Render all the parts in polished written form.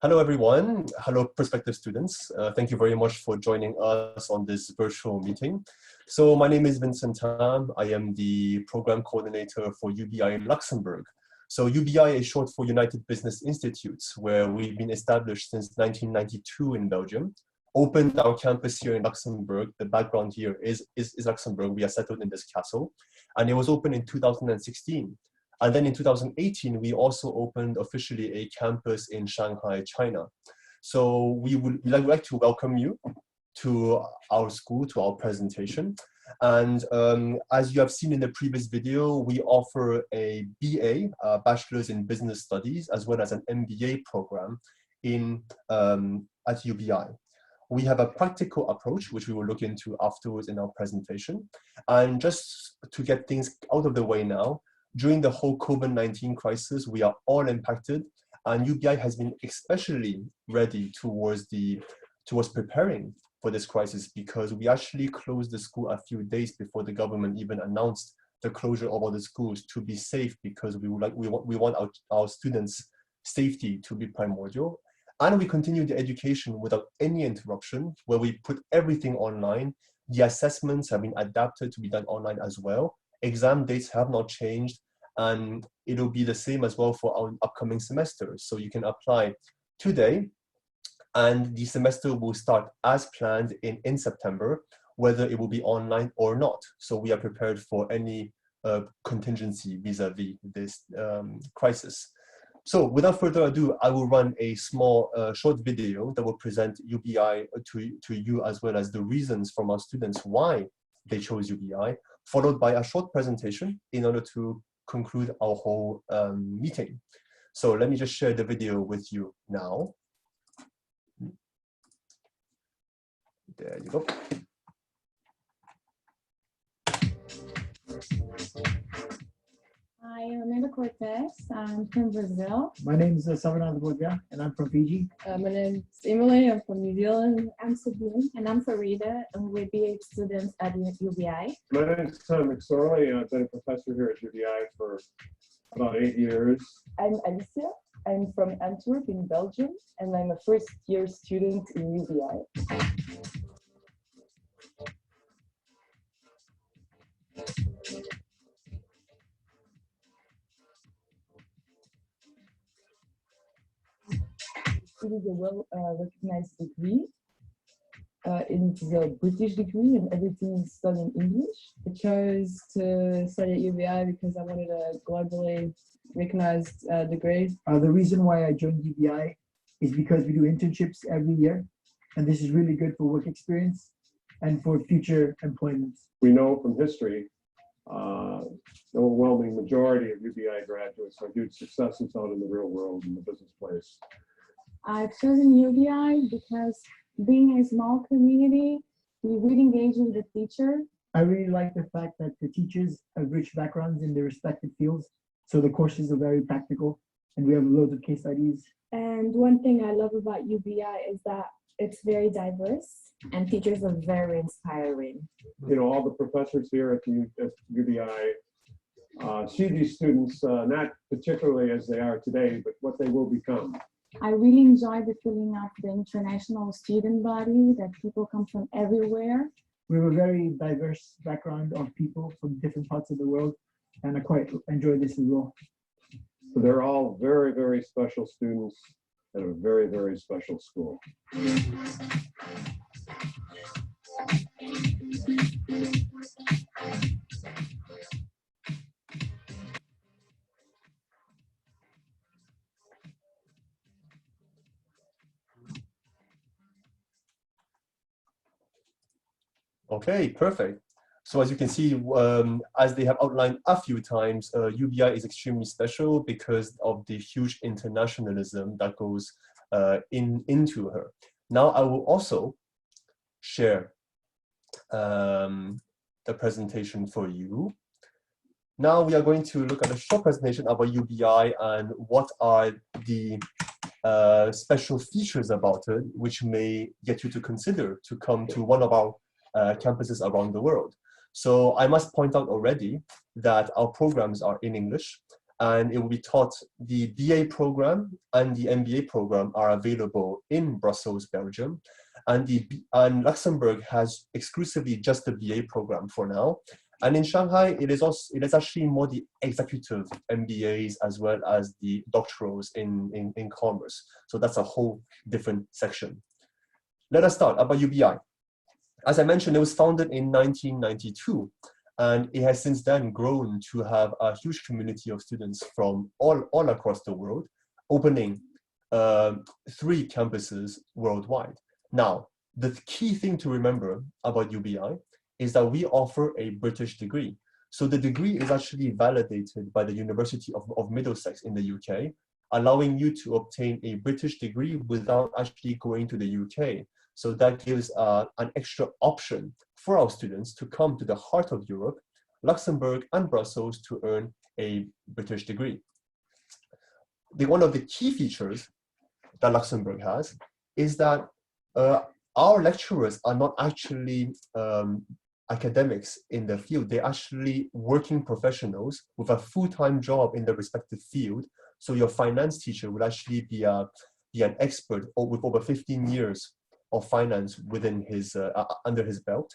Hello, everyone. Hello, prospective students. Thank you very much for joining us on this virtual meeting. So my name is Vincent Tam. I am the program coordinator for UBI Luxembourg. So UBI is short for United Business Institutes, where we've been established since 1992 in Belgium. Opened our campus here in Luxembourg. The background here is Luxembourg. We are settled in this castle. And it was opened in 2016. And then in 2018, we also opened officially a campus in Shanghai, China. So we would like to welcome you to our school, to our presentation. And as you have seen in the previous video, we offer a BA, Bachelor's in Business Studies, as well as an MBA program at UBI. We have a practical approach, which we will look into afterwards in our presentation. And just to get things out of the way now, during the whole COVID-19 crisis, we are all impacted, and UBI has been especially ready towards preparing for this crisis, because we actually closed the school a few days before the government even announced the closure of all the schools, to be safe, because we want our students' safety to be primordial. And we continue the education without any interruption, where we put everything online. The assessments have been adapted to be done online as well. Exam dates have not changed, and it'll be the same as well for our upcoming semester. So you can apply today, and the semester will start as planned in September, whether it will be online or not. So we are prepared for any contingency vis-a-vis this crisis. So without further ado, I will run a small short video that will present UBI to you, as well as the reasons from our students why they chose UBI, followed by a short presentation in order to conclude our whole meeting. So let me just share the video with you now. There you go. Hi, I'm Amanda Cortez. I'm from Brazil. My name is Savananda Bodga, and I'm from Fiji. My name is Emily. I'm from New Zealand. I'm Sabine. And I'm Farida, and we're BA students at UBI. My name is Tom McSorley. I've been a professor here at UBI for about 8 years. I'm Alicia. I'm from Antwerp in Belgium, and I'm a first-year student in UBI. It is a well-recognized degree. It's a British degree, and everything is done in English. I chose to study at UBI because I wanted a globally recognized degree. The reason why I joined UBI is because we do internships every year, and this is really good for work experience and for future employment. We know from history, the overwhelming majority of UBI graduates are due to successes out in the real world, in the business place. I've chosen UBI because being a small community, we really engage with the teacher. I really like the fact that the teachers have rich backgrounds in their respective fields, so the courses are very practical, and we have loads of case studies. And one thing I love about UBI is that it's very diverse, and teachers are very inspiring. You know, all the professors here at UBI see these students not particularly as they are today, but what they will become. I really enjoy the feeling of the international student body, that people come from everywhere. We have a very diverse background of people from different parts of the world, and I quite enjoy this as well. So they're all very, very special students at a very, very special school. Okay, perfect. So as you can see, as they have outlined a few times, UBI is extremely special because of the huge internationalism that goes into her. Now I will also share the presentation for you. Now we are going to look at a short presentation about UBI and what are the special features about it, which may get you to consider to come to one of our campuses around the world. So I must point out already that our programs are in English, and it will be taught. The BA program and the MBA program are available in Brussels, Belgium, and Luxembourg has exclusively just the BA program for now. And in Shanghai, it is actually more the executive MBAs as well as the doctorals in commerce. So that's a whole different section. Let us start about UBI. As I mentioned, it was founded in 1992, and it has since then grown to have a huge community of students from all across the world, opening 3 campuses worldwide. Now, the key thing to remember about UBI is that we offer a British degree. So the degree is actually validated by the University of Middlesex in the UK, allowing you to obtain a British degree without actually going to the UK. So that gives an extra option for our students to come to the heart of Europe, Luxembourg and Brussels, to earn a British degree. One of the key features that Luxembourg has is that our lecturers are not actually academics in the field. They're actually working professionals with a full-time job in the respective field. So your finance teacher would actually be an expert with over 15 years of finance within his under his belt,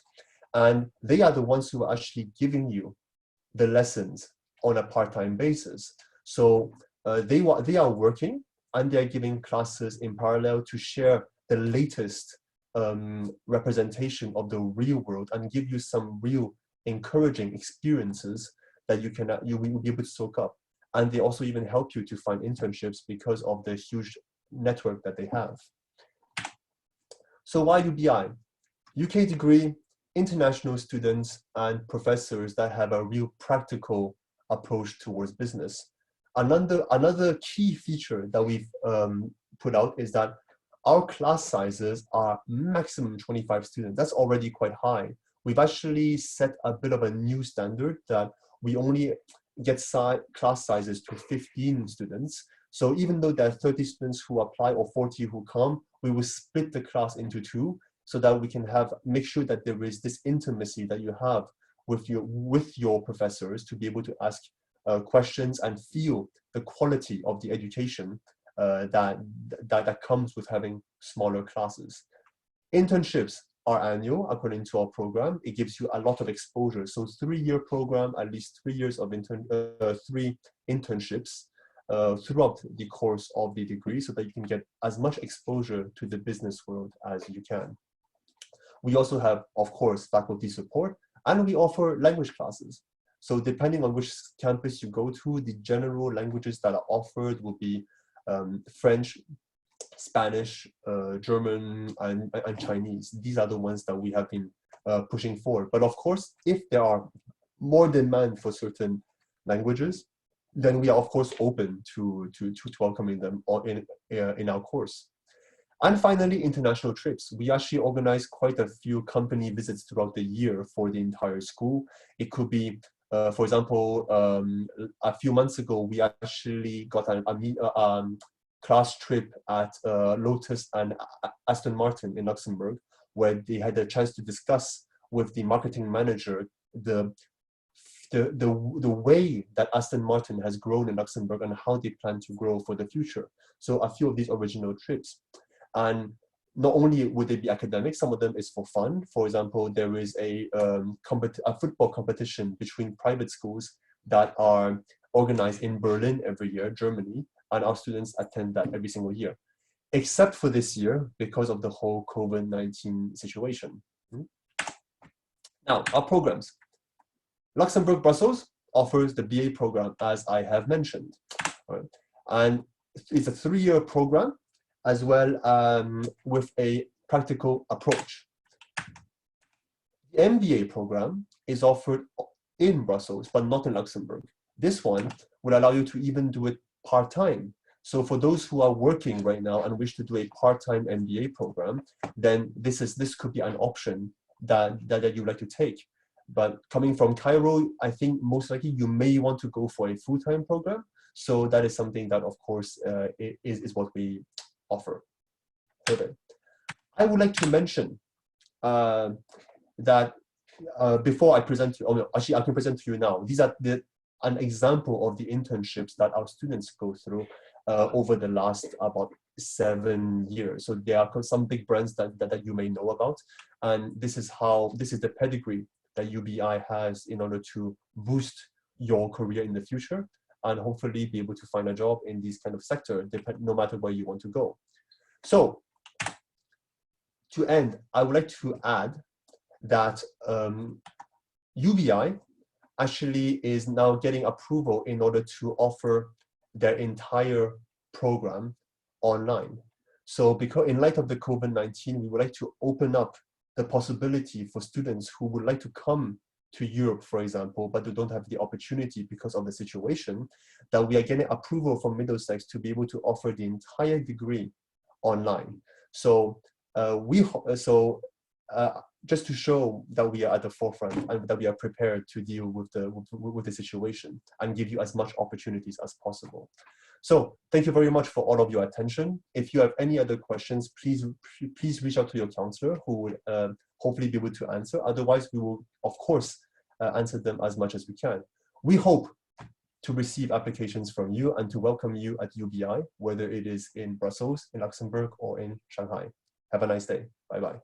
and they are the ones who are actually giving you the lessons on a part-time basis. So they are working and they are giving classes in parallel to share the latest representation of the real world and give you some real encouraging experiences that you will be able to soak up. And they also even help you to find internships because of the huge network that they have. So why UBI? UK degree, international students, and professors that have a real practical approach towards business. Another key feature that we've put out is that our class sizes are maximum 25 students. That's already quite high. We've actually set a bit of a new standard that we only get class sizes to 15 students. So even though there are 30 students who apply or 40 who come, we will split the class into 2 so that we can make sure that there is this intimacy that you have with your professors to be able to ask questions and feel the quality of the education that comes with having smaller classes. Internships are annual according to our program. It gives you a lot of exposure. So 3-year program, at least 3 years of 3 internships throughout the course of the degree so that you can get as much exposure to the business world as you can. We also have, of course, faculty support, and we offer language classes. So depending on which campus you go to, the general languages that are offered will be French, Spanish, German, and Chinese. These are the ones that we have been pushing for. But of course, if there are more demand for certain languages, then we are of course open to welcoming them in our course. And finally, international trips. We actually organize quite a few company visits throughout the year for the entire school. It could be, for example, a few months ago, we actually got a class trip at Lotus and Aston Martin in Luxembourg, where they had a chance to discuss with the marketing manager the way that Aston Martin has grown in Luxembourg and how they plan to grow for the future. So a few of these original trips. And not only would they be academic, some of them is for fun. For example, there is a football competition between private schools that are organized in Berlin every year, Germany, and our students attend that every single year, except for this year because of the whole COVID-19 situation. Now, our programs. Luxembourg Brussels offers the BA program, as I have mentioned. Right? And it's a 3-year program, as well with a practical approach. The MBA program is offered in Brussels, but not in Luxembourg. This one will allow you to even do it part-time. So for those who are working right now and wish to do a part-time MBA program, then this could be an option that you'd like to take. But coming from Cairo, I think most likely you may want to go for a full-time program. So that is something that, of course, is what we offer. Further, I would like to mention that before I present to you, actually I can present to you now. These are an example of the internships that our students go through over the last about 7 years. So there are some big brands that you may know about, and this is the pedigree that UBI has in order to boost your career in the future and hopefully be able to find a job in this kind of sector, no matter where you want to go. So to end, I would like to add that UBI actually is now getting approval in order to offer their entire program online. So because in light of the COVID-19, we would like to open up the possibility for students who would like to come to Europe, for example, but they don't have the opportunity because of the situation, that we are getting approval from Middlesex to be able to offer the entire degree online. So just to show that we are at the forefront and that we are prepared to deal with the situation and give you as much opportunities as possible. So thank you very much for all of your attention. If you have any other questions, please reach out to your counselor, who will hopefully be able to answer. Otherwise, we will, of course, answer them as much as we can. We hope to receive applications from you and to welcome you at UBI, whether it is in Brussels, in Luxembourg, or in Shanghai. Have a nice day. Bye-bye.